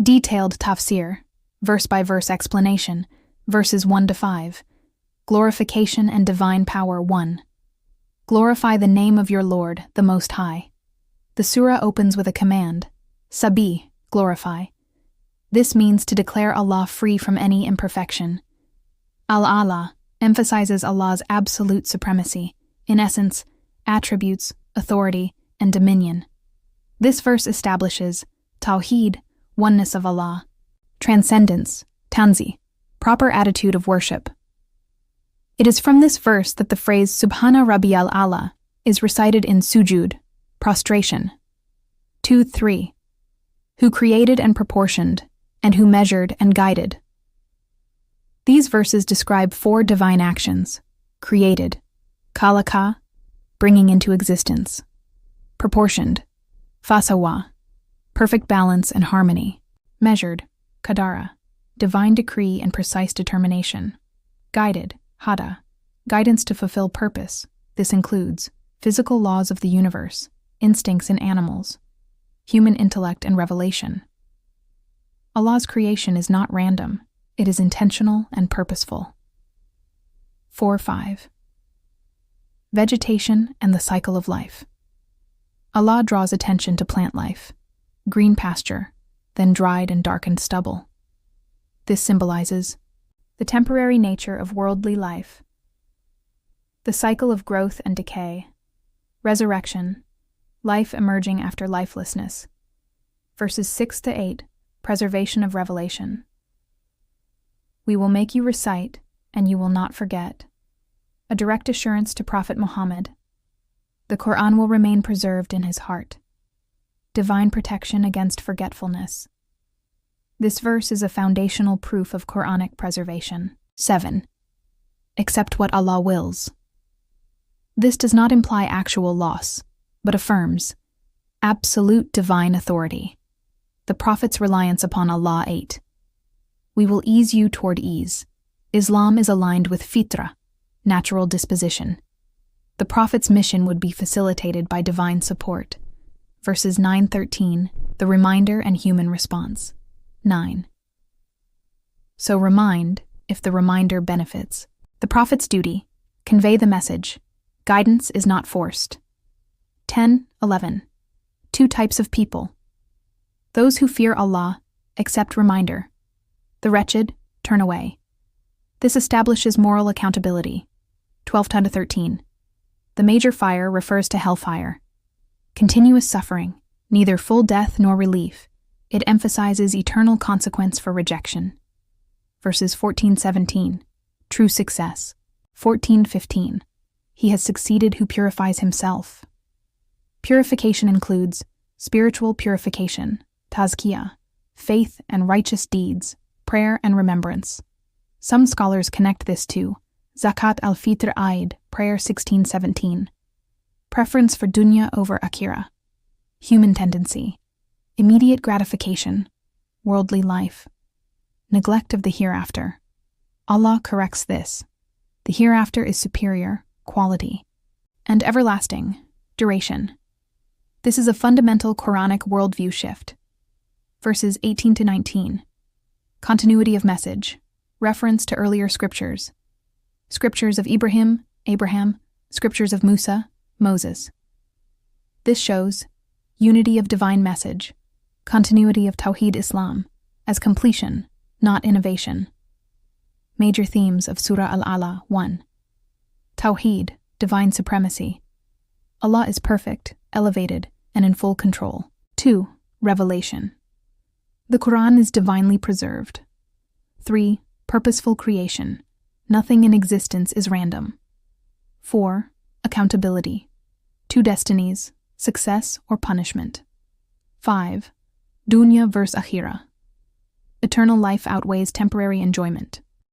Detailed TAFSEER, verse-by-verse explanation, verses 1 to 5. Glorification and divine power 1. Glorify the name of your Lord, the Most High. The surah opens with a command, Sabih, glorify. This means to declare Allah free from any imperfection. Al-Allah emphasizes Allah's absolute supremacy, in essence, attributes, authority, and dominion. This verse establishes Tawheed, oneness of Allah, transcendence, tanzi, proper attitude of worship. It is from this verse that the phrase Subhana Rabbiyal A'la is recited in sujud, prostration. 2-3. Who created and proportioned, and who measured and guided. These verses describe 4 divine actions: created, khalaqa, bringing into existence; proportioned, fasawa, perfect balance and harmony; measured, qadara, divine decree and precise determination; guided, hada, guidance to fulfill purpose. This includes physical laws of the universe, instincts in animals, human intellect and revelation. Allah's creation is not random, it is intentional and purposeful. 4-5. Vegetation and the cycle of life. Allah draws attention to plant life, green pasture, then dried and darkened stubble. This symbolizes the temporary nature of worldly life, the cycle of growth and decay, resurrection, life emerging after lifelessness. Verses 6-8, preservation of revelation. We will make you recite, and you will not forget. A direct assurance to Prophet Muhammad. The Quran will remain preserved in his heart. Divine protection against forgetfulness. This verse is a foundational proof of Quranic preservation. 7. Accept what Allah wills. This does not imply actual loss, but affirms absolute divine authority. The Prophet's reliance upon Allah 8. We will ease you toward ease. Islam is aligned with fitra, natural disposition. The Prophet's mission would be facilitated by divine support. Verses 9-13, the reminder and human response. 9. So remind, if the reminder benefits. The Prophet's duty, convey the message. Guidance is not forced. 10-11. 2 types of people. Those who fear Allah, accept reminder. The wretched, turn away. This establishes moral accountability. 12-13. The major fire refers to hellfire. Continuous suffering, neither full death nor relief. It emphasizes eternal consequence for rejection. Verses 14-17. True success. 14-15. He has succeeded who purifies himself. Purification includes spiritual purification, tazkiyah, faith and righteous deeds, prayer and remembrance. Some scholars connect this to Zakat al-Fitr Eid, prayer 16-17. Preference for dunya over akhirah. Human tendency. Immediate gratification. Worldly life. Neglect of the hereafter. Allah corrects this. The hereafter is superior, quality, and everlasting, duration. This is a fundamental Quranic worldview shift. Verses 18-19. Continuity of message. Reference to earlier scriptures. Scriptures of Ibrahim, Abraham, scriptures of Musa, Moses. This shows unity of divine message, continuity of Tawheed Islam, as completion, not innovation. Major themes of Surah Al-A'la 1. Tawheed, divine supremacy. Allah is perfect, elevated, and in full control. 2. Revelation. The Quran is divinely preserved. 3. Purposeful creation. Nothing in existence is random. 4. Accountability. 2 destinies, success or punishment. 5. Dunya versus akhirah. Eternal life outweighs temporary enjoyment.